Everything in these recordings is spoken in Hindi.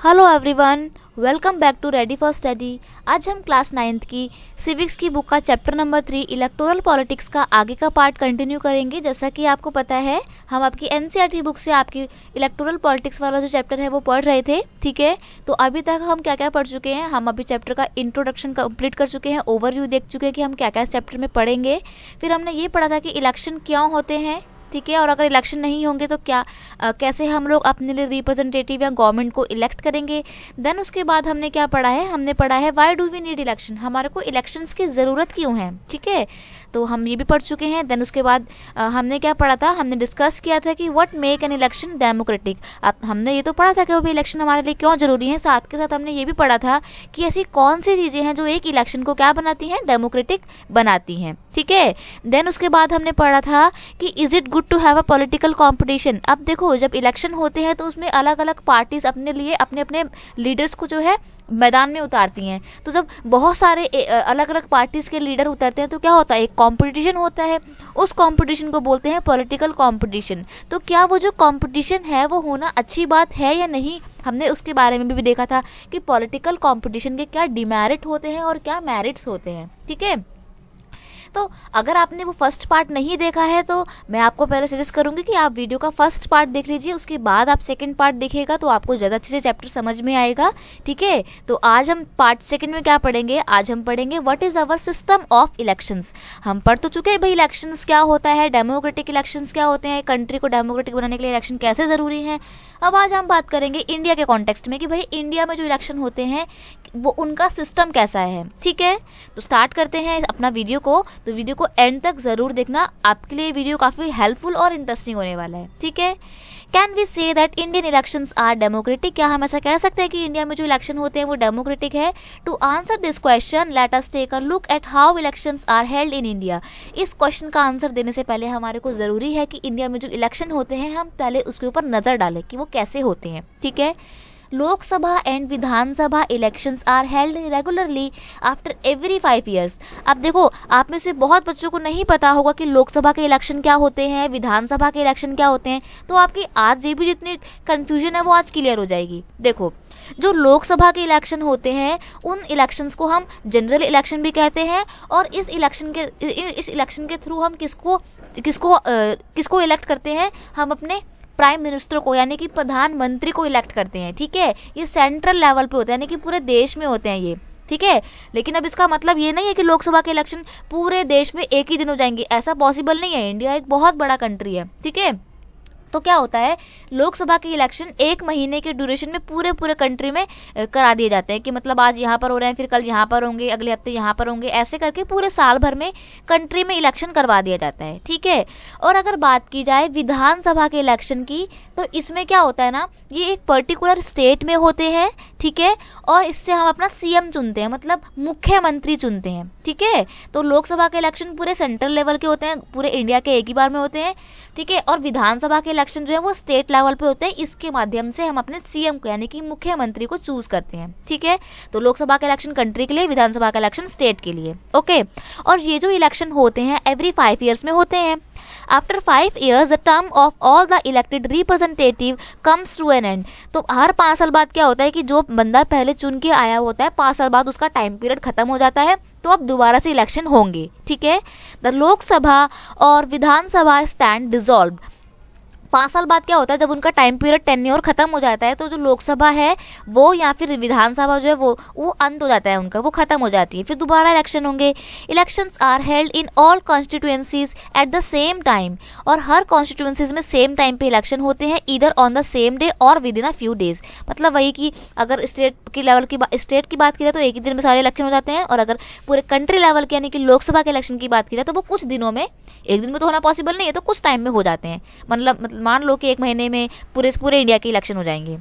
Hello everyone, welcome back to ready for study. आज हम क्लास 9th की सिविक्स की बुक का चैप्टर नंबर 3 इलेक्टोरल पॉलिटिक्स का आगे का पार्ट कंटिन्यू करेंगे। जैसा कि आपको पता है, हम आपकी एनसीईआरटी बुक से आपकी इलेक्टोरल पॉलिटिक्स वाला जो चैप्टर है वो पढ़ रहे थे। ठीक है, तो अभी तक हम क्या क्या पढ़ चुके हैं। हम अभी चैप्टर का इंट्रोडक्शन कंप्लीट कर चुके हैं, ओवरव्यू देख चुके हैं कि हम क्या क्या इस चैप्टर में पढ़ेंगे। फिर हमने ये पढ़ा था कि इलेक्शन क्यों होते हैं, ठीक है, और अगर इलेक्शन नहीं होंगे तो क्या कैसे हम लोग अपने लिए रिप्रेजेंटेटिव या गवर्नमेंट को इलेक्ट करेंगे। देन उसके बाद हमने क्या पढ़ा है, हमने पढ़ा है why do we need election, हमारे को इलेक्शंस की ज़रूरत क्यों है। ठीक है, तो हम ये भी पढ़ चुके हैं। देन उसके बाद हमने क्या पढ़ा था, हमने डिस्कस किया था कि what make an election democratic. अब हमने ये तो पढ़ा था कि वो भी इलेक्शन हमारे लिए क्यों ज़रूरी है, साथ के साथ हमने ये भी पढ़ा था कि ऐसी कौन सी चीज़ें हैं जो एक इलेक्शन को क्या बनाती हैं, डेमोक्रेटिक बनाती हैं। ठीक है, देन उसके बाद हमने पढ़ा था कि is it good to have a political competition. अब देखो, जब इलेक्शन होते हैं तो उसमें अलग अलग पार्टीज अपने लिए अपने अपने लीडर्स को जो है मैदान में उतारती हैं। तो जब बहुत सारे अलग अलग पार्टीज के लीडर उतरते हैं तो क्या होता है, एक कंपटीशन होता है। उस कंपटीशन को बोलते हैं पॉलिटिकल कंपटीशन। तो क्या वो जो कंपटीशन है वो होना अच्छी बात है या नहीं, हमने उसके बारे में भी देखा था कि पॉलिटिकल कंपटीशन के क्या डिमेरिट होते हैं और क्या मेरिट्स होते हैं। ठीक है, तो अगर आपने वो फर्स्ट पार्ट नहीं देखा है तो मैं आपको पहले सजेस्ट करूंगी कि आप वीडियो का फर्स्ट पार्ट देख लीजिए, उसके बाद आप सेकंड पार्ट देखिएगा तो आपको ज़्यादा अच्छे से चैप्टर समझ में आएगा। ठीक है, तो आज हम पार्ट सेकंड में क्या पढ़ेंगे, आज हम पढ़ेंगे what is our system of elections. हम पढ़ तो चुके हैं भाई इलेक्शंस क्या होता है, डेमोक्रेटिक इलेक्शंस क्या होते हैं, कंट्री को डेमोक्रेटिक बनाने के लिए इलेक्शन कैसे ज़रूरी है। अब आज हम बात करेंगे इंडिया के कॉन्टेक्स्ट में कि भाई इंडिया में जो इलेक्शन होते हैं वो उनका सिस्टम कैसा है। ठीक है, तो स्टार्ट करते हैं अपना वीडियो को। तो वीडियो को एंड तक ज़रूर देखना, आपके लिए वीडियो काफ़ी हेल्पफुल और इंटरेस्टिंग होने वाला है। ठीक है, can we say that Indian elections are democratic, क्या हम ऐसा कह सकते हैं कि इंडिया में जो इलेक्शन होते हैं वो डेमोक्रेटिक है। To answer this question let us take a look at how elections are held in India. इस क्वेश्चन का आंसर देने से पहले हमारे को ज़रूरी है कि इंडिया में जो इलेक्शन होते हैं हम पहले उसके ऊपर नज़र डालें कि वो कैसे होते हैं। ठीक है, Lok Sabha and Vidhan Sabha elections are held regularly after every 5 years। अब देखो, आप में से बहुत बच्चों को नहीं पता होगा कि लोकसभा के इलेक्शन क्या होते हैं, विधानसभा के इलेक्शन क्या होते हैं। तो आपकी आज ये भी जितनी कन्फ्यूजन है वो आज क्लियर हो जाएगी। देखो, जो लोकसभा के इलेक्शन होते हैं उन इलेक्शंस को हम जनरल इलेक्शन भी कहते हैं, और इस इलेक्शन के थ्रू हम किसको इलेक्ट करते हैं, हम अपने प्राइम मिनिस्टर को यानी कि प्रधानमंत्री को इलेक्ट करते हैं। ठीक है, ये सेंट्रल लेवल पे होते हैं यानी कि पूरे देश में होते हैं ये। ठीक है, लेकिन अब इसका मतलब ये नहीं है कि लोकसभा के इलेक्शन पूरे देश में एक ही दिन हो जाएंगे, ऐसा पॉसिबल नहीं है। इंडिया एक बहुत बड़ा कंट्री है। ठीक है, तो क्या होता है, लोकसभा के इलेक्शन 1 महीने के ड्यूरेशन में पूरे कंट्री में करा दिए जाते हैं कि मतलब आज यहाँ पर हो रहे हैं, फिर कल यहाँ पर होंगे, अगले हफ्ते यहाँ पर होंगे, ऐसे करके पूरे साल भर में कंट्री में इलेक्शन करवा दिया जाता है। ठीक है, और अगर बात की जाए विधानसभा के इलेक्शन की तो इसमें क्या होता है ना, ये एक पर्टिकुलर स्टेट में होते हैं। ठीक है, और इससे हम अपना सीएम चुनते हैं, मतलब मुख्यमंत्री चुनते हैं। ठीक है, तो लोकसभा के इलेक्शन पूरे सेंट्रल लेवल के होते हैं, पूरे इंडिया के एक ही बार में होते हैं। ठीक है, और विधानसभा के इलेक्शन जो है वो स्टेट लेवल पे होते हैं, इसके माध्यम से हम अपने सीएम को यानी कि मुख्यमंत्री को चूज करते हैं। ठीक है, तो लोकसभा का इलेक्शन कंट्री के लिए, विधानसभा का इलेक्शन स्टेट के लिए। ओके, और ये जो इलेक्शन होते हैं एवरी 5 years में होते हैं। After 5 years the term of all the elected representative comes to an end. तो हर 5 साल बाद क्या होता है कि जो बंदा पहले चुन के आया होता है 5 साल बाद उसका टाइम पीरियड खत्म हो जाता है, तो अब दोबारा से इलेक्शन होंगे। ठीक है, द लोकसभा और विधानसभा स्टैंड डिसॉल्व। 5 साल बाद क्या होता है, जब उनका टाइम पीरियड टेन्योर खत्म हो जाता है तो जो लोकसभा है वो या फिर विधानसभा जो है वो अंत हो जाता है उनका, वो खत्म हो जाती है, फिर दोबारा इलेक्शन होंगे। Elections are held in all constituencies at the same time, और हर कॉन्स्टिट्यूएंसीज में सेम टाइम पे इलेक्शन होते हैं, either on the same day or within a few days. मतलब वही कि अगर स्टेट की बात की जाए तो एक ही दिन में सारे इलेक्शन हो जाते हैं, और अगर पूरे कंट्री लेवल के यानी कि लोकसभा के इलेक्शन की बात की जाए तो वो कुछ दिनों में, एक दिन में तो होना पॉसिबल नहीं है, तो कुछ टाइम में हो जाते हैं। मतलब मान लो कि 1 महीने में पूरे इंडिया के इलेक्शन हो जाएंगे।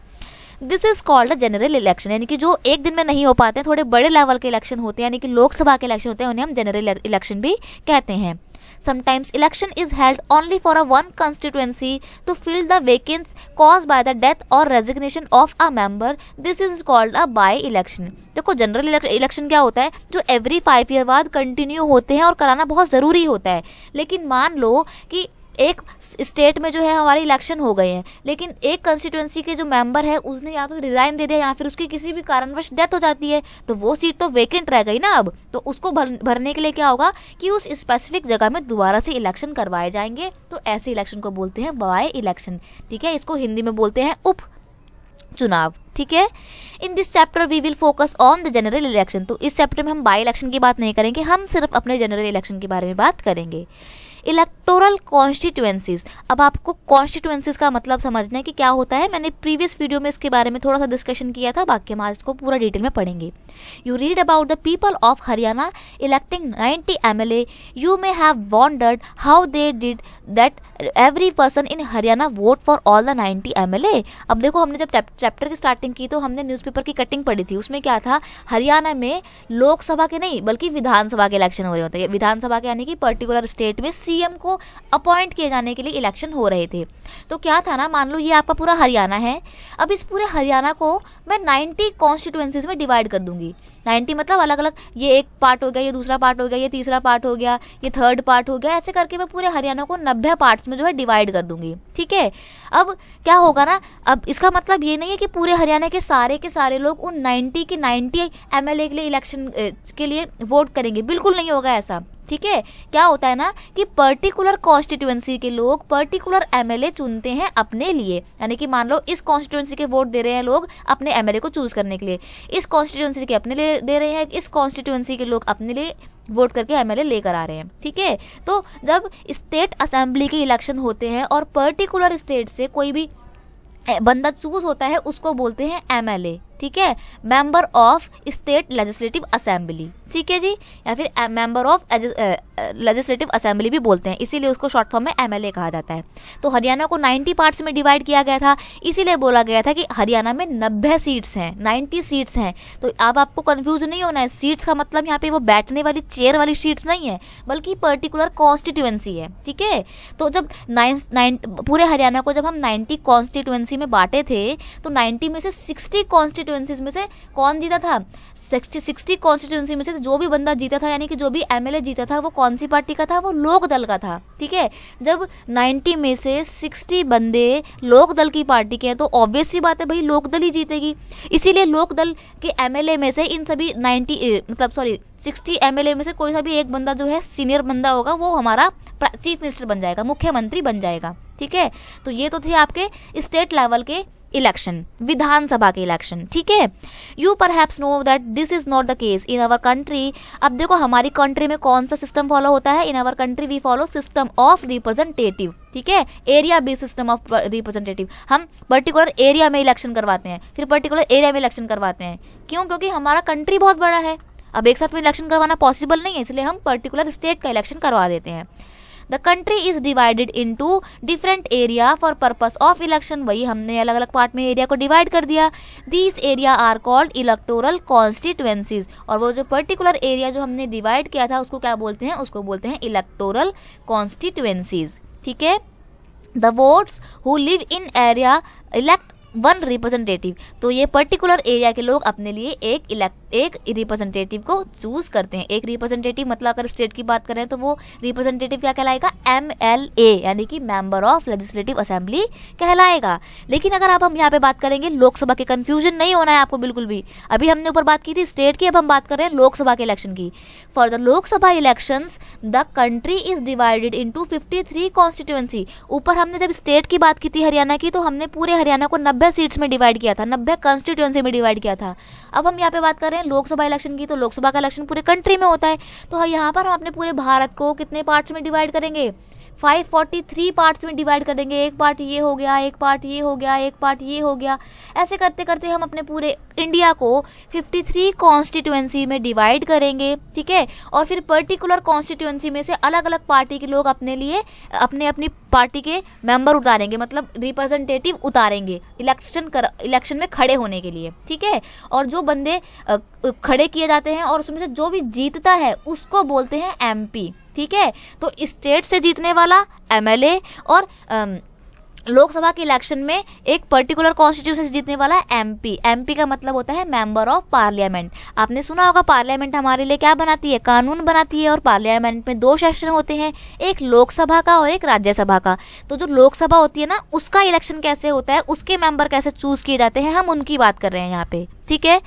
This is called a general election, यानी कि जो एक दिन में नहीं हो पाते हैं, थोड़े बड़े लेवल के इलेक्शन होते हैं यानी कि लोकसभा के इलेक्शन होते हैं, उन्हें हम जनरल इलेक्शन भी कहते हैं। Sometimes election is held only for a one constituency to fill the vacancies caused by the death or resignation of a member. This is called a by-election. देखो, जनरल इलेक्शन क्या होता है, जो एवरी 5 year बाद कंटिन्यू होते हैं और कराना बहुत ज़रूरी होता है। लेकिन मान लो कि एक स्टेट में जो है हमारे इलेक्शन हो गए हैं, लेकिन एक कंस्टिट्यूएंसी के जो मेंबर है उसने या तो रिजाइन दे दिया या फिर उसकी किसी भी कारणवश डेथ हो जाती है, तो वो सीट तो वेकेंट रह गई ना अब, तो उसको भरने के लिए क्या होगा कि उस स्पेसिफिक जगह में दोबारा से इलेक्शन करवाए जाएंगे। तो ऐसे इलेक्शन को बोलते हैं बाय इलेक्शन, ठीक है। इसको हिंदी में बोलते हैं उप चुनाव, ठीक है। In this chapter we will focus on the general election. तो इस चैप्टर में हम बाय इलेक्शन की बात नहीं करेंगे, हम सिर्फ अपने जनरल इलेक्शन के बारे में बात करेंगे। इलेक्टोरल कॉन्स्टिट्यूएंसीज, अब आपको कॉन्स्टिट्यूएंसीज का मतलब समझना है कि क्या होता है। मैंने प्रीवियस वीडियो में इसके बारे में थोड़ा सा डिस्कशन किया था, बाकी हम आज इसको पूरा डिटेल में पढ़ेंगे। You read about the people of Haryana electing 90 MLA, you may have wandered how they did that every person in Haryana vote for all the 90 MLA। अब देखो, हमने जब चैप्टर की स्टार्टिंग की तो हमने न्यूज़पेपर की कटिंग पढ़ी थी, उसमें क्या था, हरियाणा में लोकसभा के नहीं बल्कि विधानसभा के इलेक्शन हो रहे होते हैं। विधानसभा के यानी कि पर्टिकुलर स्टेट में सीएम को अपॉइंट किए जाने के लिए इलेक्शन हो रहे थे। तो क्या था ना, मान लो ये आपका पूरा हरियाणा है, अब इस पूरे हरियाणा को मैं 90 कॉन्स्टिट्यूएंसीज में डिवाइड कर दूंगी। 90 मतलब अलग अलग, ये एक पार्ट हो गया, ये दूसरा पार्ट हो गया, ये तीसरा पार्ट हो गया, ये थर्ड पार्ट हो गया, ऐसे करके मैं पूरे हरियाणा को 90 पार्ट्स में जो है डिवाइड कर दूंगी, ठीक है। अब क्या होगा ना, अब इसका मतलब ये नहीं है कि पूरे हरियाणा के सारे लोग उन 90 के 90 MLA के लिए इलेक्शन के लिए वोट करेंगे, बिल्कुल नहीं होगा ऐसा, ठीक है। क्या होता है ना कि पर्टिकुलर कॉन्स्टिट्यूएंसी के लोग पर्टिकुलर MLA चुनते हैं अपने लिए, यानी कि मान लो इस कॉन्स्टिट्यूएंसी के वोट दे रहे हैं लोग अपने MLA को चूज करने के लिए, इस कॉन्स्टिट्यूएंसी के अपने लिए दे रहे हैं, इस कॉन्स्टिट्यूएंसी के लोग अपने लिए वोट करके MLA लेकर आ रहे हैं, ठीक है। तो जब स्टेट असेंबली के इलेक्शन होते हैं और पर्टिकुलर स्टेट से कोई भी बंदा चूज होता है, उसको बोलते हैं MLA, ठीक है, member of state legislative assembly, ठीक है जी, या फिर मेंबर ऑफ लेजिस्लेटिव असेंबली भी बोलते हैं, इसीलिए उसको शॉर्ट फॉर्म में MLA कहा जाता है। तो हरियाणा को 90 पार्ट्स में डिवाइड किया गया था, इसीलिए बोला गया था कि हरियाणा में 90 सीट्स हैं, 90 सीट्स हैं। तो अब आपको कंफ्यूज नहीं होना है, सीट्स का मतलब यहाँ पे वो बैठने वाली चेयर वाली सीट्स नहीं है, बल्कि पर्टिकुलर कॉन्स्टिट्यूएंसी है, ठीक है। तो जब पूरे हरियाणा को जब हम 90 कॉन्स्टिट्यूएंसी में बांटे थे, तो 90 में से 60 कॉन्स्टिट्यूएंसीज में से कौन जीता था, 60 कॉन्स्टिट्यूएंसी में से जो भी बंदा जीता था, यानी कि जो भी MLA जीता था, वो कौन सी पार्टी का था, वो लोक दल का था, ठीक है। जब 90 में से 60 बंदे लोक दल की पार्टी के हैं, तो ऑब्वियस सी बात है भाई लोक दल ही जीतेगी। इसीलिए लोक दल के MLA में से इन सभी 60 MLA में से कोई सा भी एक बंदा जो है सीनियर बंदा होगा, वो हमारा चीफ मिनिस्टर बन जाएगा, मुख्यमंत्री बन जाएगा, ठीक है। तो ये तो थे आपके स्टेट लेवल के इलेक्शन, विधानसभा के इलेक्शन, ठीक है। You perhaps know that this is not the case in our country. अब देखो हमारी कंट्री में कौन सा सिस्टम फॉलो होता है, in our country we follow system of representative, ठीक है, area based system of representative. हम पर्टिकुलर एरिया में इलेक्शन करवाते हैं, फिर पर्टिकुलर एरिया में इलेक्शन करवाते हैं, क्यों, क्योंकि हमारा कंट्री बहुत बड़ा है, अब एक साथ में इलेक्शन करवाना पॉसिबल नहीं है, इसलिए हम पर्टिकुलर स्टेट का इलेक्शन करवा देते हैं। The country is divided into different area for purpose of election, वही हमने अलग अलग पार्ट में एरिया को डिवाइड कर दिया। These area are called electoral constituencies, और वो जो पर्टिकुलर एरिया जो हमने डिवाइड किया था उसको क्या बोलते हैं, उसको बोलते हैं इलेक्टोरल कॉन्स्टिट्यूएंसीज, ठीक है। The votes who live in area elect 1 representative, तो ये पर्टिकुलर एरिया के लोग अपने लिए एक रिप्रेजेंटेटिव को चूज करते हैं। एक रिप्रेजेंटेटिव मतलब अगर स्टेट की बात करें तो वो रिप्रेजेंटेटिव क्या कहलाएगा, MLA, यानी कि मेंबर ऑफ लेजिस्लेटिव असेंबली कहलाएगा। लेकिन अगर आप हम यहाँ पे बात करेंगे लोकसभा के, कंफ्यूजन नहीं होना है आपको बिल्कुल भी, अभी हमने ऊपर बात की थी स्टेट की, अब हम बात कर रहे हैं लोकसभा के इलेक्शन की। For the Lok Sabha elections the country is divided into 53 constituency. ऊपर हमने जब स्टेट की बात की थी हरियाणा की, तो हमने पूरे हरियाणा को 90 सीट्स में डिवाइड किया था, 90 कॉन्स्टिट्यूएंसी में डिवाइड किया था। अब हम यहाँ पे बात कर रहे हैं लोकसभा इलेक्शन की, तो लोकसभा का इलेक्शन पूरे कंट्री में होता है, तो यहाँ पर हम अपने पूरे भारत को कितने पार्ट्स में डिवाइड करेंगे, 543 पार्ट्स में डिवाइड कर देंगे। एक पार्ट ये हो गया, एक पार्ट ये हो गया, एक पार्ट ये हो गया, ऐसे करते करते हम अपने पूरे इंडिया को 53 कॉन्स्टिट्यूएंसी में डिवाइड करेंगे, ठीक है। और फिर पर्टिकुलर कॉन्स्टिट्यूएंसी में से अलग अलग पार्टी के लोग अपने लिए अपनी पार्टी के मेंबर उतारेंगे, मतलब रिप्रेजेंटेटिव उतारेंगे इलेक्शन में खड़े होने के लिए, ठीक है। और जो बंदे खड़े किए जाते हैं और उसमें से जो भी जीतता है उसको बोलते हैं MP, ठीक है। तो स्टेट से जीतने वाला MLA और लोकसभा के इलेक्शन में एक पर्टिकुलर कॉन्स्टिट्यूशन से जीतने वाला एमपी। एमपी का मतलब होता है मेंबर ऑफ पार्लियामेंट। आपने सुना होगा पार्लियामेंट हमारे लिए क्या बनाती है, कानून बनाती है। और पार्लियामेंट में 2 सेक्शन होते हैं, एक लोकसभा का और एक राज्यसभा का। तो जो लोकसभा होती है ना, उसका इलेक्शन कैसे होता है, उसके मेंबर कैसे चूज किए जाते हैं, हम उनकी बात कर रहे हैं यहाँ पे, ठीक है।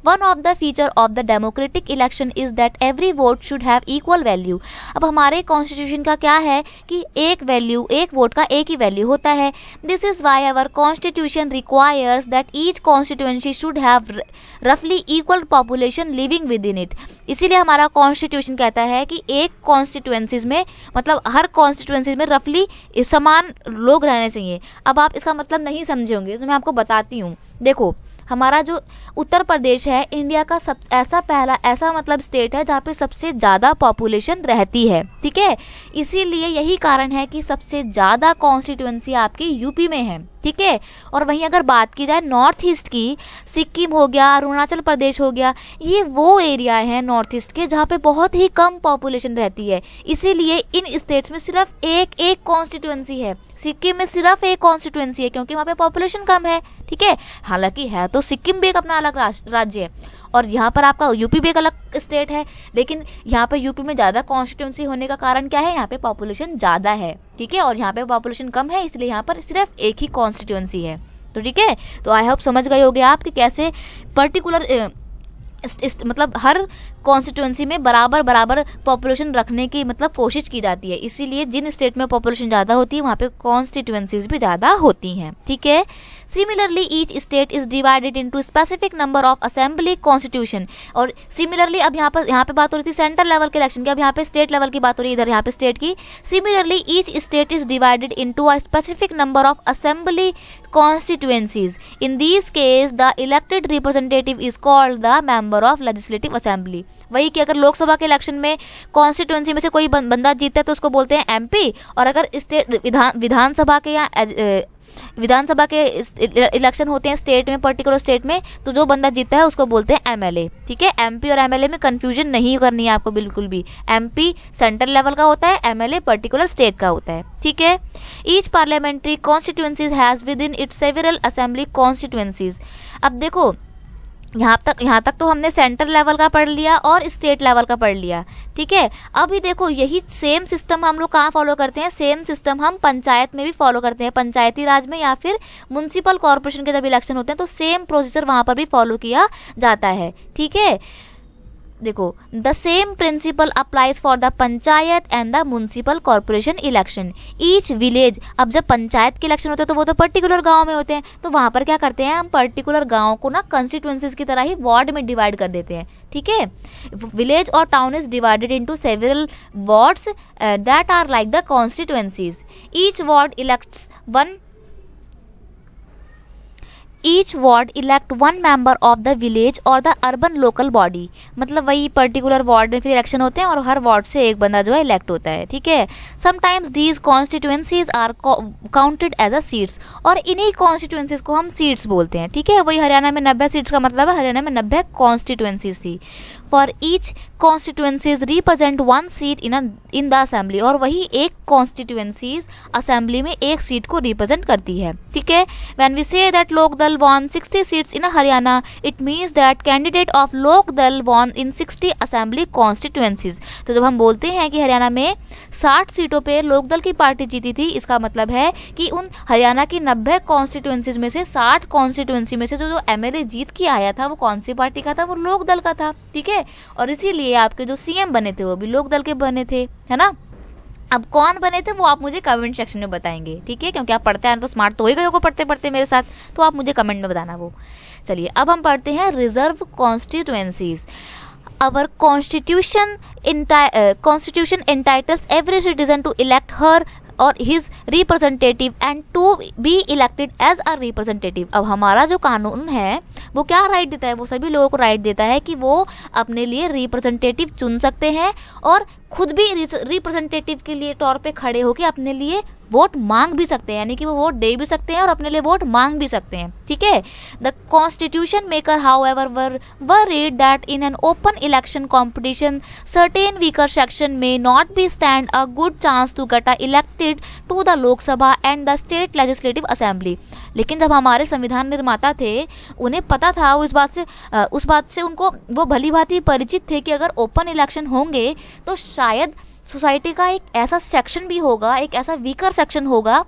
One of the feature of the democratic election is that every vote should have equal value। अब हमारे कॉन्स्टिट्यूशन का क्या है कि एक वैल्यू, एक वोट का एक ही वैल्यू होता है। This is why our constitution requires that each constituency should have roughly equal population living within it। इसीलिए हमारा कॉन्स्टिट्यूशन कहता है कि एक कॉन्स्टिट्यूएंसीज में, मतलब हर कॉन्स्टिट्यूएंसीज में रफली समान लोग रहने चाहिए। अब आप इसका मतलब नहीं समझे होंगे तो मैं आपको बताती हूँ। देखो, हमारा जो उत्तर प्रदेश है इंडिया का ऐसा मतलब स्टेट है जहाँ पे सबसे ज़्यादा पॉपुलेशन रहती है, ठीक है। इसीलिए यही कारण है कि सबसे ज़्यादा कॉन्स्टिट्यूएंसी आपकी यूपी में है, ठीक है। और वहीं अगर बात की जाए नॉर्थ ईस्ट की, सिक्किम हो गया, अरुणाचल प्रदेश हो गया, ये वो एरिया है नॉर्थ ईस्ट के जहाँ पे बहुत ही कम पॉपुलेशन रहती है। इसीलिए इन स्टेट्स में सिर्फ एक कॉन्स्टिट्यूएंसी है। सिक्किम में सिर्फ एक कॉन्स्टिट्यूएंसी है क्योंकि वहाँ पे पॉपुलेशन कम है, ठीक है। हालांकि है तो सिक्किम भी एक अपना अलग राज्य है और यहाँ पर आपका यूपी भी एक अलग स्टेट है, लेकिन यहाँ पे यूपी में ज़्यादा कॉन्स्टिट्यूएंसी होने का कारण क्या है, यहाँ पे पॉपुलेशन ज़्यादा है, ठीक है। और यहाँ पे पॉपुलेशन कम है, इसलिए यहाँ पर सिर्फ एक ही कॉन्स्टिट्यूएंसी है। तो ठीक है, तो आई होप समझ गए होगे आप कि कैसे पर्टिकुलर मतलब हर कॉन्स्टिट्यूएंसी में बराबर पॉपुलेशन रखने की मतलब कोशिश की जाती है। इसीलिए जिन स्टेट में पॉपुलेशन ज़्यादा होती है वहाँ पे कॉन्स्टिट्यूएंसीज भी ज़्यादा होती हैं, ठीक है। Similarly each state is divided into specific number of assembly constitution. और सिमिलरली अब यहाँ पे बात हो रही थी सेंट्रल लेवल के इलेक्शन की, अब यहाँ पे स्टेट लेवल की बात हो रही है, इधर यहाँ पे स्टेट की। Similarly each state is divided into a specific number of assembly constituencies। In these case the elected representative is called the member of legislative assembly। वही कि अगर लोकसभा के इलेक्शन में कॉन्स्टिट्यूएंसी में से कोई बंदा जीतता है तो उसको बोलते हैं एमपी, और अगर स्टेट विधानसभा के या विधानसभा के इलेक्शन होते हैं स्टेट में, पर्टिकुलर स्टेट में, तो जो बंदा जीतता है उसको बोलते हैं एमएलए, ठीक है। एमपी और एमएलए में कंफ्यूजन नहीं करनी है आपको बिल्कुल भी। एमपी सेंट्रल लेवल का होता है, एमएलए पर्टिकुलर स्टेट का होता है, ठीक है। Each parliamentary constituencies has with in its several assembly constituencies. अब देखो यहाँ तक तो हमने सेंट्रल लेवल का पढ़ लिया और स्टेट लेवल का पढ़ लिया, ठीक है। अभी देखो यही सेम सिस्टम हम लोग कहाँ फॉलो करते हैं, सेम सिस्टम हम पंचायत में भी फॉलो करते हैं। पंचायती राज में या फिर म्युनिसिपल कॉर्पोरेशन के जब इलेक्शन होते हैं तो सेम प्रोसीजर वहाँ पर भी फॉलो किया जाता है, ठीक है। देखो the same principle applies for the panchayat and the municipal corporation election. Each village, अब जब पंचायत के इलेक्शन होते हैं तो वो तो पर्टिकुलर गांव में होते हैं, तो वहाँ पर क्या करते हैं हम पर्टिकुलर गांव को ना कंस्टिट्यूएंसीज की तरह ही वार्ड में डिवाइड कर देते हैं, ठीक है। विलेज और town is divided into several wards that are like the constituencies. Each ward elects Each ward elect one member of the village or the urban local body। मतलब वही पर्टिकुलर वार्ड में फिर इलेक्शन होते हैं और हर वार्ड से एक बंदा जो है इलेक्ट होता है, ठीक है। Sometimes these constituencies are counted as a seats, और इन्हीं कॉन्स्टिट्यूएंसीज को हम सीट्स बोलते हैं, ठीक है। वही हरियाणा में 90 सीट्स का मतलब है हरियाणा में 90 कॉन्स्टिट्यूएंसीज थी। For each constituencies represent 1 seat in the assembly, और वही एक कॉन्स्टिट्यूएंसीज असेंबली में एक सीट को रिप्रेजेंट करती है, ठीक है। When we say that Lok Dal won 60 seats in Haryana, it means that candidate of Lokdal won in 60 assembly constituencies। तो जब हम बोलते हैं कि हरियाणा में 60 सीटों पे लोकदल की पार्टी जीती थी, इसका मतलब है कि उन हरियाणा की 90 कॉन्स्टिट्यूएंसीज में से 60 कॉन्स्टिट्यूएंसी में से जो एमएलए जीत के आया था वो कौन सी पार्टी का था, वो लोकदल का था, ठीक है। और इसीलिए आपके जो सीएम बने थे वो भी लोकदल के बने थे, है ना। अब कौन बने थे वो आप मुझे कमेंट सेक्शन में बताएंगे, ठीक है, क्योंकि आप पढ़ते हैं तो स्मार्ट तो हो ही गए होगा पढ़ते पढ़ते मेरे साथ, तो आप मुझे कमेंट में बताना वो। चलिए अब हम पढ़ते हैं reserve constituencies. Our constitution entitles every citizen to elect her or his representative and to be elected as a representative। अब हमारा जो कानून है वो क्या राइट देता है, वो सभी लोगों को राइट देता है कि वो अपने लिए रिप्रेजेंटेटिव चुन सकते हैं और खुद भी रिप्रेजेंटेटिव के लिए तौर पे खड़े होकर अपने लिए वोट मांग भी सकते हैं, यानी कि वो वोट दे भी सकते हैं और अपने लिए वोट मांग भी सकते हैं, ठीक है। The constitution maker however worried that in an open election competition certain weaker section may not be stand a good chance to get elected to the Lok Sabha and the state legislative assembly। लेकिन जब हमारे संविधान निर्माता थे उन्हें पता था, उस बात से उनको वो भली भांति परिचित थे कि अगर ओपन इलेक्शन होंगे तो शायद सोसाइटी का एक ऐसा सेक्शन भी होगा, एक ऐसा वीकर सेक्शन होगा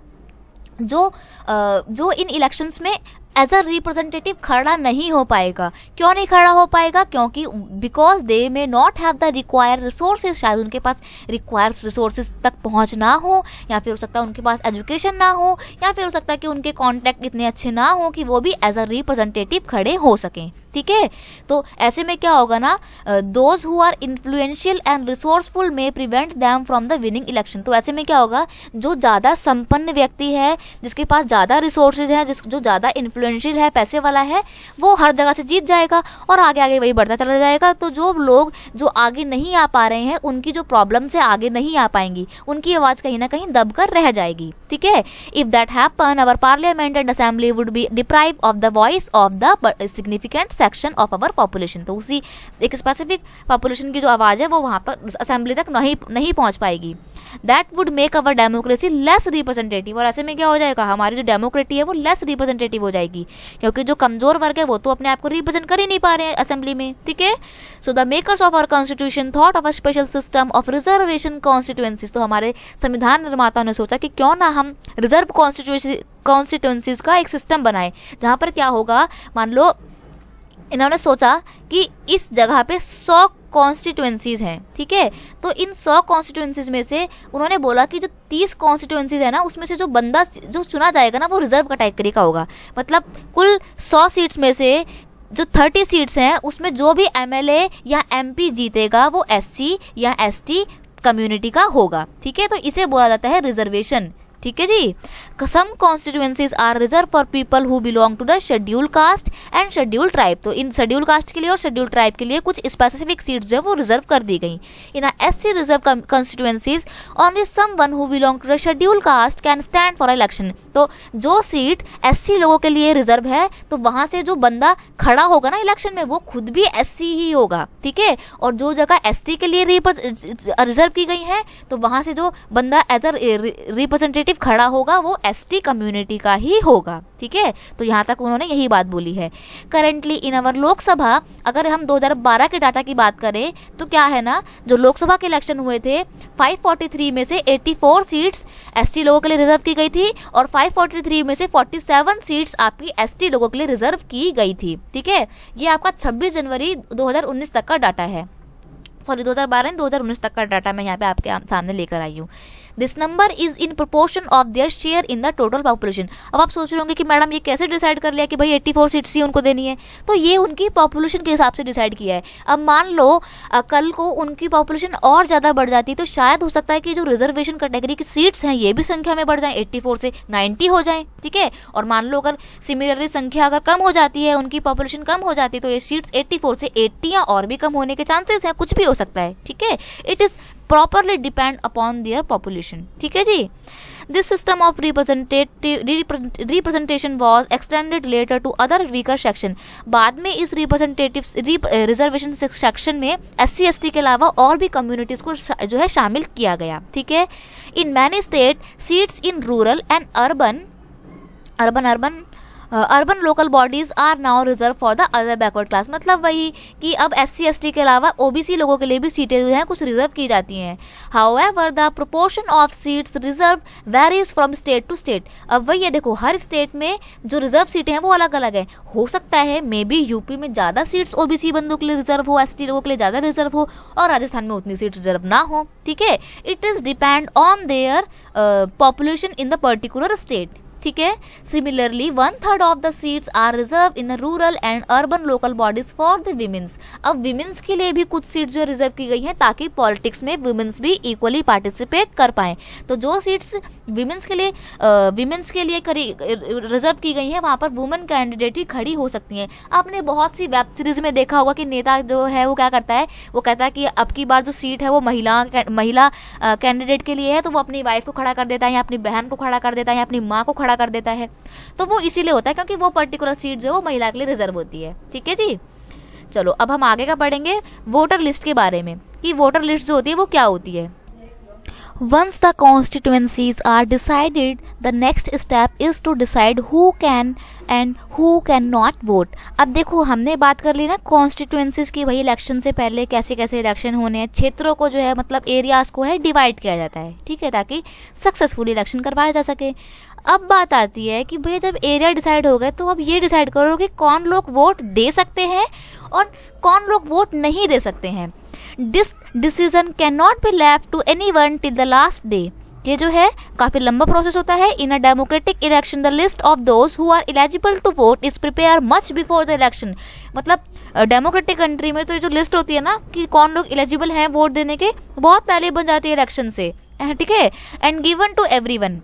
जो इन इलेक्शंस में एज अ रिप्रेजेंटेटिव खड़ा नहीं हो पाएगा। क्यों नहीं खड़ा हो पाएगा? क्योंकि because they may not have the required resources, शायद उनके पास रिक्वायर्ड रिसोर्सेज तक पहुंच ना हो, या फिर हो सकता है उनके पास एजुकेशन ना हो, या फिर हो सकता है कि उनके कॉन्टैक्ट इतने अच्छे ना हो कि वो भी एज अ रिप्रेजेंटेटिव खड़े हो सकें, ठीक है। तो ऐसे में क्या होगा ना, those who are influential and resourceful may prevent them from the winning election. तो ऐसे में क्या होगा, जो ज़्यादा संपन्न व्यक्ति है, जिसके पास ज़्यादा रिसोर्सेज है, जो ज़्यादा इन्फ्लुएंशियल है, पैसे वाला है, वो हर जगह से जीत जाएगा और आगे आगे वही बढ़ता चला जाएगा। तो जो लोग जो आगे नहीं आ पा रहे हैं, उनकी जो प्रॉब्लम से आगे नहीं आ पाएंगी, उनकी आवाज़ कहीं ना कहीं दब कर रह जाएगी, ठीक है। If that happen our parliament and assembly would be deprive of the voice of the significant section of our population. तो उसी एक स्पेसिफिक पॉपुलेशन की जो आवाज़ है वो वहाँ पर असेंबली तक नहीं पहुँच पाएगी। That would make our democracy less representative. और ऐसे में क्या हो जाएगा, हमारी जो डेमोक्रेसी है वो लेस रिप्रेजेंटेटिव हो जाएगी, क्योंकि जो कमजोर वर्ग है वो तो अपने आप को रिप्रेजेंट कर ही नहीं पा रहे हैं असेंबली में, ठीक है। So the makers of our constitution thought of a special system of reservation constituencies. तो हमारे संविधान निर्माता ने सोचा कि क्यों ना हम रिजर्व कॉन्स्टिट्यूएंसीज का एक सिस्टम बनाए, जहाँ पर क्या होगा, मान लो इन्होंने सोचा कि इस जगह पे 100 कॉन्स्टिट्यूएंसीज हैं, ठीक है। तो इन 100 कॉन्स्टिट्यूएंसीज में से उन्होंने बोला कि जो 30 कॉन्स्टिट्यूएंसीज है ना, उसमें से जो बंदा जो चुना जाएगा ना वो रिजर्व कैटेगरी का होगा। मतलब कुल 100 सीट्स में से जो 30 सीट्स हैं उसमें जो भी एमएलए या एमपी जीतेगा वो एससी या एसटी कम्युनिटी का होगा, ठीक है। तो इसे बोला जाता है रिजर्वेशन, ठीक है जी। Some constituencies are reserve for people who belong to the schedule caste and schedule tribe. तो इन शेड्यूल कास्ट के लिए और शेड्यूल ट्राइब के लिए कुछ स्पेसिफिक सीट्स जो है वो रिजर्व कर दी गई। In SC reserve constituencies only someone who belong to the schedule caste can stand for election. तो जो सीट एससी लोगों के लिए रिजर्व है, तो वहाँ से जो बंदा खड़ा होगा ना इलेक्शन में वो खुद भी एससी ही होगा, ठीक है। और जो जगह एसटी के लिए रिजर्व की गई है, तो वहाँ से जो बंदा एज अ रिप्रेजेंटेटिव खड़ा होगा वो एसटी कम्युनिटी का ही होगा, ठीक है। तो यहाँ तक उन्होंने यही बात बोली है। करेंटली इन अवर लोकसभा, अगर हम 2012 के डाटा की बात करें तो क्या है ना, जो लोकसभा के इलेक्शन हुए थे 543 में से 84 सीट्स एसटी लोगों के लिए रिजर्व की गई थी और 543 में से 47 सीट्स आपकी एसटी लोगों के लिए रिजर्व की गई थी, ठीक है। ये आपका 26 जनवरी 2019 तक का डाटा है, सॉरी 2019 तक का डाटा मैं यहाँ पे आपके सामने लेकर आई हूँ। This number is in proportion of their share in the total population. अब आप सोच रहे होंगे कि मैडम ये कैसे डिसाइड कर लिया कि भाई 84 सीट्स ही उनको देनी है। तो ये उनकी पॉपुलेशन के हिसाब से डिसाइड किया है। अब मान लो कल को उनकी पॉपुलेशन और ज़्यादा बढ़ जाती तो शायद हो सकता है कि जो रिजर्वेशन कैटेगरी की सीट्स हैं ये भी संख्या में बढ़ जाएं, 84 से 90 हो जाएं, ठीक है। और मान लो अगर सिमिलरली संख्या अगर कम हो जाती है, उनकी पॉपुलेशन कम हो जाती है, तो ये सीट्स 84 से 80 या और भी कम होने के चांसेस हैं, कुछ भी हो सकता है, ठीक है। It is properly depend upon their population, ठीक है जी। This system of representation was extended later to other weaker section। बाद में इस रिजर्वेशन सेक्शन में SC/ST के अलावा और भी कम्युनिटीज़ को जो है शामिल किया गया, ठीक है। In many states, seats in rural and urban local bodies are now reserve for the other backward class. मतलब वही कि अब SC/ST के अलावा OBC लोगों के लिए भी सीटें जो हैं कुछ रिजर्व की जाती हैं। However the proportion of seats reserve varies from state to state. अब वही है, देखो हर स्टेट में जो रिजर्व सीटें हैं वो अलग अलग हैं। हो सकता है मे बी यूपी में ज़्यादा सीट्स OBC बंदों के लिए रिजर्व हो, ST लोगों के लिए ज़्यादा रिजर्व हो, और राजस्थान में उतनी सीट्स रिजर्व ना हो, ठीक है। It is depend on their population in the particular state, ठीक है। Similarly 1/3 of the seats are reserve in rural and urban local bodies for the womens. अब विमेंस के लिए भी कुछ सीट जो रिजर्व की गई हैं ताकि पॉलिटिक्स में विमेंस भी इक्वली पार्टिसिपेट कर पाएं। तो जो सीट्स विमेंस के लिए रिजर्व की गई हैं वहाँ पर वुमेन कैंडिडेट ही खड़ी हो सकती हैं। आपने बहुत सी वेब सीरीज में देखा होगा कि नेता जो है वो क्या करता है, वो कहता है कि अब की बार जो सीट है वो महिला कैंडिडेट के लिए है, तो वो अपनी वाइफ को खड़ा कर देता है या अपनी बहन को खड़ा कर देता है या अपनी माँ को खड़ा कर देता है। तो वो इसीलिए होता है क्योंकि वो पर्टिकुलर सीट जो है वो महिला के लिए रिजर्व होती है। ठीक है जी। चलो अब हम आगे का पढ़ेंगे वोटर लिस्ट के बारे में कि वोटर लिस्ट जो होती है वो क्या होती है। Once the constituencies are decided, the next step is to decide who can and who cannot vote। अब देखो हमने बात कर ली ना कॉन्स्टिट्यूएंसीज की, भाई इलेक्शन से पहले कैसे कैसे इलेक्शन होने हैं, क्षेत्रों को जो है मतलब एरियाज को है डिवाइड किया जाता है, ठीक है, ताकि सक्सेसफुली इलेक्शन करवाया जा सके। अब बात आती है कि भाई जब एरिया डिसाइड हो गए तो अब ये डिसाइड करो कि कौन लोग वोट दे सकते हैं और कौन लोग वोट नहीं दे सकते हैं। This decision can not be left to anyone till the last day. ये जो है काफ़ी लंबा प्रोसेस होता है। In a democratic election the list of those who are eligible to vote is prepare much before the election. मतलब डेमोक्रेटिक कंट्री में तो ये जो लिस्ट होती है ना कि कौन लोग एलिजिबल हैं वोट देने के, बहुत पहले बन जाती है इलेक्शन से, ठीक है, and given to everyone.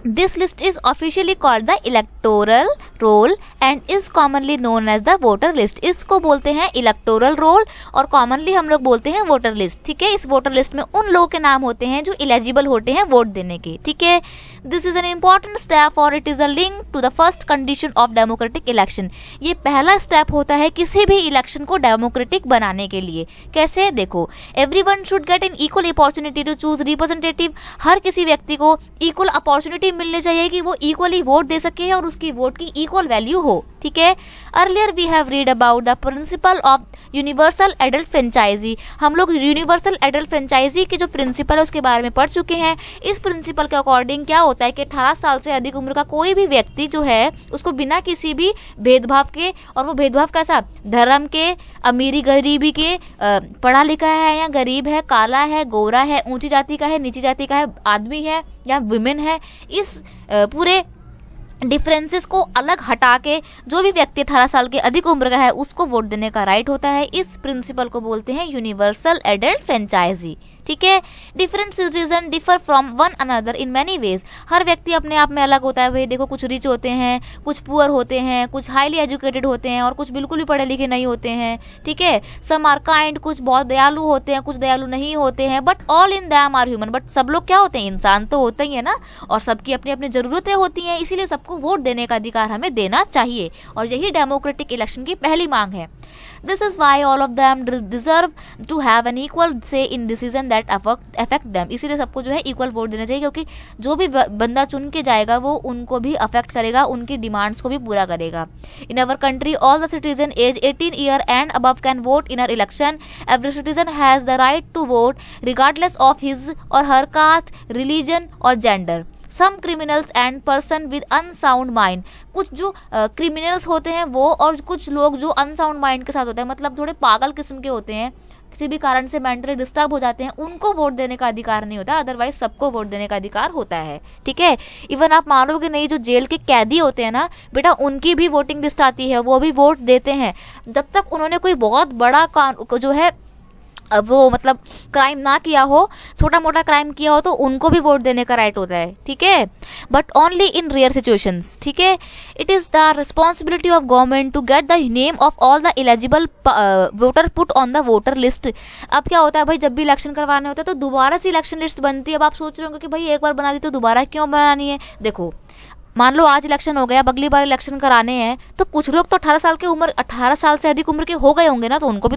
This list is officially called the electoral roll and is commonly known as the voter list। इसको बोलते हैं इलेक्टोरल रोल और कॉमनली हम लोग बोलते हैं वोटर लिस्ट। ठीक है, इस वोटर लिस्ट में उन लोगों के नाम होते हैं जो एलिजिबल होते हैं वोट देने के। ठीक है, this is an important step और it is a link to the first condition of democratic election. ये पहला स्टेप होता है किसी भी इलेक्शन को डेमोक्रेटिक बनाने के लिए। कैसे, देखो, everyone should get an equal opportunity to choose representative. हर किसी व्यक्ति को इक्वल अपॉर्चुनिटी मिलनी चाहिए कि वो इक्वली वोट दे सके और उसकी वोट की इक्वल वैल्यू हो। ठीक है, earlier we have read about the principle of universal adult franchise. हम लोग यूनिवर्सल एडल्ट फ्रेंचाइजी के जो प्रिंसिपल है उसके बारे में पढ़ चुके हैं। इस प्रिंसिपल के अकॉर्डिंग क्या होता है कि 18 साल से अधिक उम्र का कोई भी व्यक्ति जो है उसको बिना किसी भी भेदभाव के, और वो भेदभाव कैसा, धर्म के, अमीरी गरीबी के, पढ़ा लिखा है या गरीब है, काला है, गोरा है, ऊंची जाति का है, नीची जाति का है, आदमी है या वुमेन है, इस पूरे डिफरेंसेस को अलग हटा के जो भी व्यक्ति 18 साल के अधिक उम्र का है उसको वोट देने का राइट होता है। इस प्रिंसिपल को बोलते हैं यूनिवर्सल एडल्ट फ्रेंचाइजी। ठीक है, different citizen differ from one another in many ways. हर व्यक्ति अपने आप में अलग होता है। भाई देखो, कुछ रिच होते हैं, कुछ पुअर होते हैं, कुछ हाईली एजुकेटेड होते हैं और कुछ बिल्कुल भी पढ़े लिखे नहीं होते हैं। ठीक है, सम आर काइंड, कुछ बहुत दयालु होते हैं, कुछ दयालु नहीं होते हैं, but all in them are human. But सब लोग क्या होते हैं, इंसान तो होते ही है ना, और सबकी अपनी अपनी ज़रूरतें होती हैं, इसीलिए सबको वोट देने का अधिकार हमें देना चाहिए और यही डेमोक्रेटिक इलेक्शन की पहली मांग है। This is why all of them deserve to have an equal say in decision that affect them। इसीलिए सबको जो है इक्वल वोट देना चाहिए क्योंकि जो भी बंदा चुन के जाएगा वो उनको भी अफेक्ट करेगा, उनकी डिमांड्स को भी पूरा करेगा। In our country all the citizen age 18 year and above can vote in our election। Every citizen has the right to vote regardless of his or her caste, religion or gender। Some criminals and person with unsound mind. कुछ जो क्रिमिनल्स होते हैं वो, और कुछ लोग जो अनसाउंड माइंड के साथ होते हैं, मतलब थोड़े पागल किस्म के होते हैं, किसी भी कारण से मेंटली डिस्टर्ब हो जाते हैं, उनको वोट देने का अधिकार नहीं होता। अदरवाइज सबको वोट देने का अधिकार होता है। ठीक है, इवन आप मानोगे नहीं, जो जेल के कैदी होते हैं ना बेटा, उनकी भी वोटिंग लिस्ट आती है, वो भी वोट देते हैं। जब तक उन्होंने कोई बहुत बड़ा जो है वो मतलब क्राइम ना किया हो, छोटा मोटा क्राइम किया हो, तो उनको भी वोट देने का राइट होता है। ठीक है, but only in rare situations. ठीक है, it is the responsibility of government to get the name of all the eligible voter put on the voter list. अब क्या होता है भाई, जब भी इलेक्शन करवाने होते हैं तो दोबारा से इलेक्शन लिस्ट बनती है। अब आप सोच रहे होंगे कि भाई एक बार बना दी तो दोबारा क्यों बनानी है। देखो, मान लो आज इलेक्शन हो गया, अब अगली बार इलेक्शन कराने हैं तो कुछ लोग तो 18 साल से अधिक उम्र के हो गए होंगे ना, तो उनको भी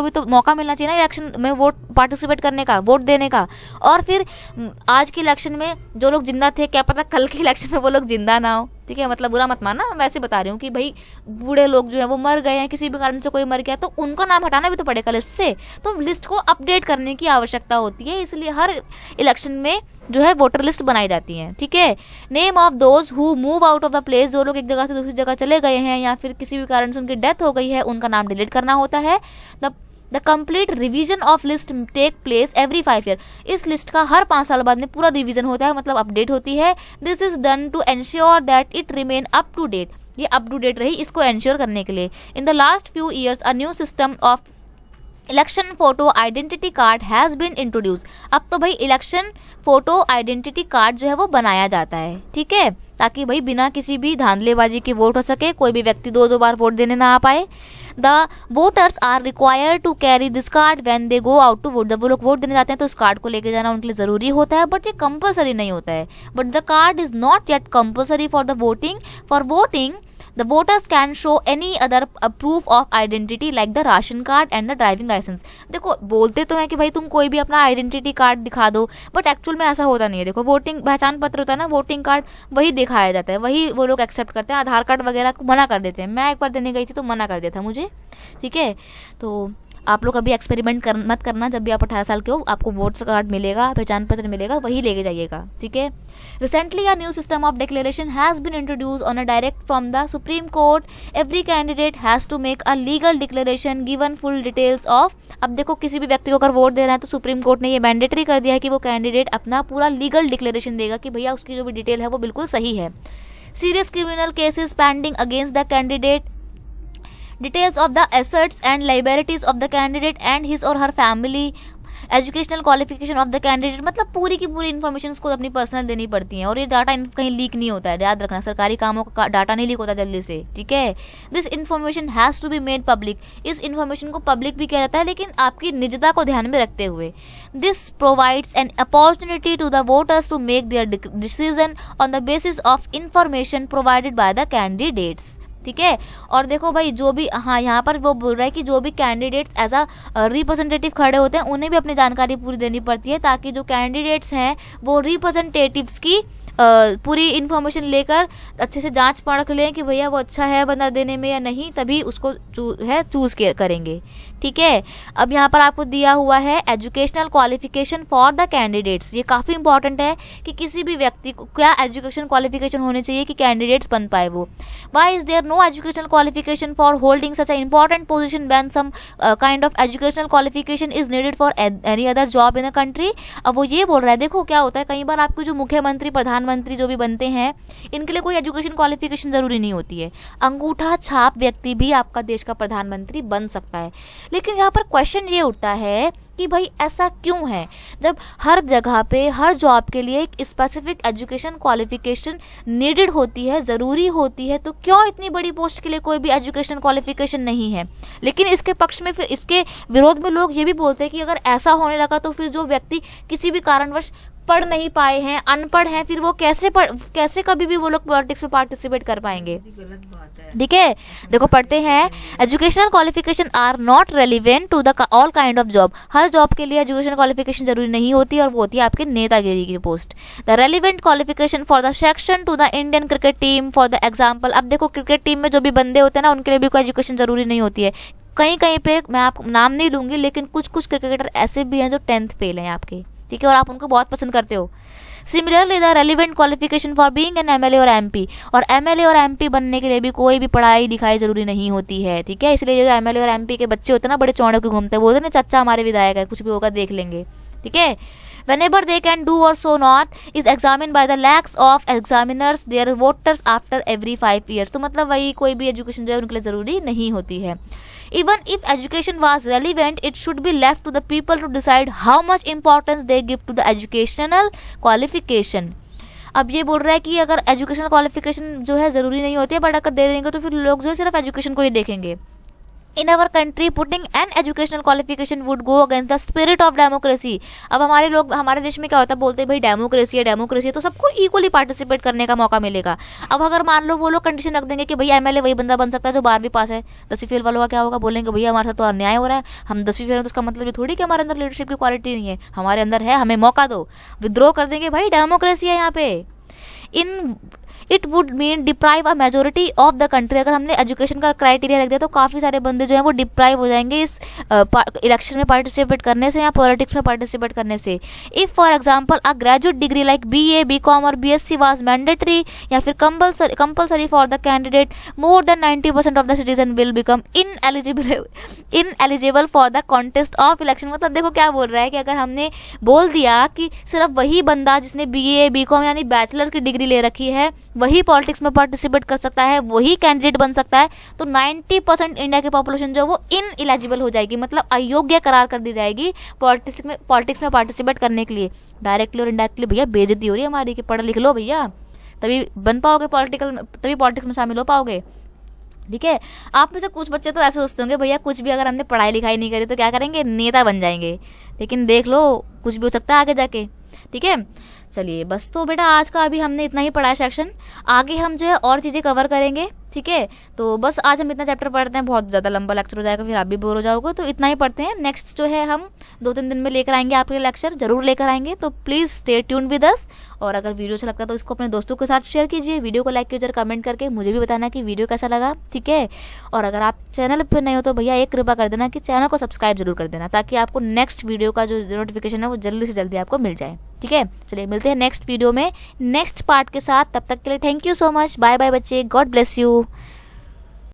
तो मौका मिलना चाहिए ना इलेक्शन में वोट पार्टिसिपेट करने का, वोट देने का। और फिर आज के इलेक्शन में जो लोग जिंदा थे, क्या पता कल के इलेक्शन में वो लोग जिंदा ना हो। ठीक है, मतलब बुरा मत मानना, मैं वैसे बता रही हूँ कि भाई बूढ़े लोग जो है वो मर गए हैं, किसी भी कारण से कोई मर गया, तो उनको नाम हटाना भी तो पड़ेगा लिस्ट से। तो लिस्ट को अपडेट करने की आवश्यकता होती है, इसलिए हर इलेक्शन में जो है वोटर लिस्ट बनाई जाती है। ठीक है, name of those who move out of the place. जो लोग एक जगह से दूसरी जगह चले गए हैं या फिर किसी भी कारण से उनकी डेथ हो गई है, उनका नाम डिलीट करना होता है। The the complete revision of list take place every 5 year. इस लिस्ट का हर 5 साल बाद में पूरा रिवीजन होता है, मतलब अपडेट होती है। This is done to ensure that it remain up to date. ये अप टू डेट रही, इसको एंश्योर करने के लिए। In the last few years a new system of election photo identity card has been introduce. अब तो भाई इलेक्शन फोटो आइडेंटिटी कार्ड जो है वो बनाया जाता है, ठीक है, ताकि भाई बिना किसी भी धांधलेबाजी के वोट हो सके, कोई भी व्यक्ति 2 बार वोट देने ना आ पाए। The voters are required to carry this card when they go out to vote. जब वो लोग वोट देने जाते हैं तो इस कार्ड को लेके जाना उनके लिए ज़रूरी होता है, बट ये कंपलसरी नहीं होता है। But the card is not yet compulsory for the voting. For voting the voters can show any other proof of identity like the ration card and the driving license. देखो बोलते तो हैं कि भाई तुम कोई भी अपना आइडेंटिटी कार्ड दिखा दो, बट एक्चुअल में ऐसा होता नहीं है। देखो वोटिंग पहचान पत्र होता है ना, वोटिंग कार्ड वही दिखाया जाता है, वही वो लोग एक्सेप्ट करते हैं। आधार कार्ड वगैरह को मना कर देते हैं। मैं एक बार देने गई थी तो मना कर दिया था मुझे, ठीक है। तो आप लोग कभी एक्सपेरिमेंट मत करना। जब भी आप 18 साल के हो आपको वोटर कार्ड मिलेगा, पहचान पत्र मिलेगा, वही लेके जाइएगा, ठीक है। Recently a new system of declaration has been introduce on a direct from the supreme court. Every candidate has to make a legal declaration given full details of. अब देखो किसी भी व्यक्ति को अगर वोट दे रहा है तो सुप्रीम कोर्ट ने ये मैंडेटरी कर दिया है कि वो कैंडिडेट अपना पूरा लीगल डिक्लेरेशन देगा कि भैया उसकी जो भी डिटेल है वो बिल्कुल सही है। Serious criminal cases pending against the candidate, details of the assets and liabilities of the candidate and his or her family, educational qualification of the candidate, मतलब पूरी की पूरी इन्फॉर्मेशन को अपनी पर्सनल देनी पड़ती हैं। और ये डाटा कहीं लीक नहीं होता है, याद रखना, सरकारी कामों का डाटा नहीं लीक होता जल्दी से, ठीक है। This information has to be made public. इस इन्फॉर्मेशन को पब्लिक भी किया जाता है, लेकिन आपकी निजता को ध्यान में रखते हुए। This provides an opportunity to the voters to make their decision on the basis of information provided by the candidates, ठीक है। और देखो भाई जो भी, हाँ यहाँ पर वो बोल रहा है कि जो भी कैंडिडेट्स एज अ रिप्रेजेंटेटिव खड़े होते हैं उन्हें भी अपनी जानकारी पूरी देनी पड़ती है, ताकि जो कैंडिडेट्स हैं वो रिप्रेजेंटेटिव्स की पूरी इन्फॉर्मेशन लेकर अच्छे से जांच परख लें कि भैया वो अच्छा है बंदा देने में या नहीं, तभी उसको चूज़ करेंगे, ठीक है। अब यहाँ पर आपको दिया हुआ है educational qualification for the candidates. ये काफ़ी इंपॉर्टेंट है कि किसी भी व्यक्ति को क्या एजुकेशन क्वालिफिकेशन होनी चाहिए कि कैंडिडेट्स बन पाए वो। Why is there no educational qualification for holding such a important position when some kind of educational qualification is needed for any other job in a country. अब वो ये बोल रहा है, देखो क्या होता है, कई बार आपके जो मुख्यमंत्री प्रधानमंत्री जो भी बनते हैं इनके लिए कोई एजुकेशन क्वालिफिकेशन ज़रूरी नहीं होती है। अंगूठा छाप व्यक्ति भी आपका देश का प्रधानमंत्री बन सकता है। लेकिन यहाँ पर क्वेश्चन ये उठता है कि भाई ऐसा क्यों है, जब हर जगह पे हर जॉब के लिए एक स्पेसिफिक एजुकेशन क्वालिफिकेशन नीडेड होती है, ज़रूरी होती है, तो क्यों इतनी बड़ी पोस्ट के लिए कोई भी एजुकेशन क्वालिफिकेशन नहीं है। लेकिन इसके पक्ष में, फिर इसके विरोध में लोग ये भी बोलते हैं कि अगर ऐसा होने लगा तो फिर जो व्यक्ति किसी भी कारणवश पढ़ नहीं पाए हैं, अनपढ़ हैं, फिर वो कैसे कभी भी वो लोग पॉलिटिक्स में पार्टिसिपेट कर पाएंगे, ठीक है। देखो पढ़ते हैं, educational qualification are not relevant to the all kind of job. हर जॉब के लिए एजुकेशन क्वालिफिकेशन जरूरी नहीं होती, और वो होती है आपके नेतागिरी की post. The relevant qualification for the section two the Indian cricket team for the example. अब देखो क्रिकेट टीम में जो भी बंदे होते हैं ना उनके लिए भी कोई एजुकेशन जरूरी नहीं होती है। कहीं कहीं पे, मैं आपको नाम नहीं लूंगी, लेकिन कुछ क्रिकेटर ऐसे भी हैं जो 10th फेल हैं आपके, ठीक है, और आप उनको बहुत पसंद करते हो। Similarly the relevant qualification for being an MLA और एमपी, और एमएलए और एमपी बनने के लिए भी कोई भी पढ़ाई लिखाई जरूरी नहीं होती है, ठीक है। इसलिए जो एमएलए और एमपी के बच्चे होते हैं ना, बड़े चौड़े के घूमते हैं, बोलते हैं ना चाचा हमारे विधायक है, कुछ भी होगा देख लेंगे, ठीक है। Whenever they can do or so not is examined by the lakhs of examiners their voters after every 5 years। तो मतलब वही कोई भी एजुकेशन जो है उनके लिए ज़रूरी नहीं होती है। Even if education was relevant, it should be left to the people to decide how much importance they give to the educational qualification। अब ये बोल रहा है कि अगर एजुकेशनल क्वालिफिकेशन जो है ज़रूरी नहीं होती है, बट अगर दे देंगे तो फिर लोग जो है सिर्फ एजुकेशन को ही देखेंगे। In our country putting an educational qualification would go against the spirit of democracy. अब हमारे देश में क्या होता है, बोलते हैं भाई डेमोक्रेसी है, तो सबको इक्वली पार्टिसिपेट करने का मौका मिलेगा। अब अगर मान लो वो लोग कंडीशन रख देंगे कि भाई एमएलए वही बंदा बन सकता है जो 12वीं पास है, 10वीं फेल वालों का क्या होगा, बोलेंगे भैया हमारे साथ तो अन्याय हो रहा है, हम 10वीं फेल हैं तो उसका मतलब ये थोड़ी कि हमारे अंदर लीडरशिप की क्वालिटी नहीं है, हमारे अंदर है, हमें मौका दो, विद्रोह कर देंगे। भाई डेमोक्रेसी है यहाँ पे। It would mean deprive a majority of the country. अगर हमने एजुकेशन का क्राइटेरिया रख दिया तो काफ़ी सारे बंदे जो हैं वो डिप्राइव हो जाएंगे इस इलेक्शन में पार्टिसिपेट करने से या पॉलिटिक्स में पार्टिसिपेट करने से। If for example a graduate degree like BA, BCom और BSc वाज मैंडेटरी या फिर compulsory for the candidate, more than 90% of the citizen will become ineligible for the contest of election. मतलब देखो क्या बोल रहा है कि अगर हमने बोल दिया कि सिर्फ वही बंदा जिसने BA, BCom यानी बैचलर की डिग्री ले रखी है वही पॉलिटिक्स में पार्टिसिपेट कर सकता है, वही कैंडिडेट बन सकता है, तो 90% इंडिया की पॉपुलेशन जो वो इनएलिजिबल हो जाएगी, मतलब अयोग्य करार कर दी जाएगी पॉलिटिक्स में पार्टिसिपेट करने के लिए। डायरेक्टली और इनडायरेक्टली भैया बेइज्जती हो रही है हमारी कि पढ़ लिख लो भैया तभी बन पाओगे तभी पॉलिटिक्स में शामिल हो पाओगे। ठीक है, आप में से कुछ बच्चे तो ऐसे सोचते होंगे भैया कुछ भी अगर हमने पढ़ाई लिखाई नहीं करी तो क्या करेंगे, नेता बन जाएंगे, लेकिन देख लो कुछ भी हो सकता है आगे जाके। ठीक है, चलिए बस तो बेटा आज का अभी हमने इतना ही पढ़ा है सेक्शन, आगे हम जो है और चीज़ें कवर करेंगे। ठीक है, तो बस आज हम इतना चैप्टर पढ़ते हैं, बहुत ज़्यादा लंबा लेक्चर हो जाएगा फिर आप भी बोर हो जाओगे, तो इतना ही पढ़ते हैं। नेक्स्ट जो है हम 2-3 दिन में लेकर आएंगे आपके लिए लेक्चर, जरूर लेकर आएंगे, तो please stay tune with us. और अगर वीडियो अच्छा लगता है तो इसको अपने दोस्तों के साथ शेयर कीजिए, वीडियो को लाइक कीजिए, कमेंट करके मुझे भी बताना कि वीडियो कैसा लगा। ठीक है, और अगर आप चैनल पर नए हो तो भैया एक कृपा कर देना कि चैनल को सब्सक्राइब जरूर कर देना, ताकि आपको नेक्स्ट वीडियो का जो नोटिफिकेशन है वो जल्दी से जल्दी आपको मिल जाए। ठीक है, चलिए मिलते हैं नेक्स्ट वीडियो में नेक्स्ट पार्ट के साथ, तब तक के लिए thank you so much, bye bye बच्चे, गॉड ब्लेस यू।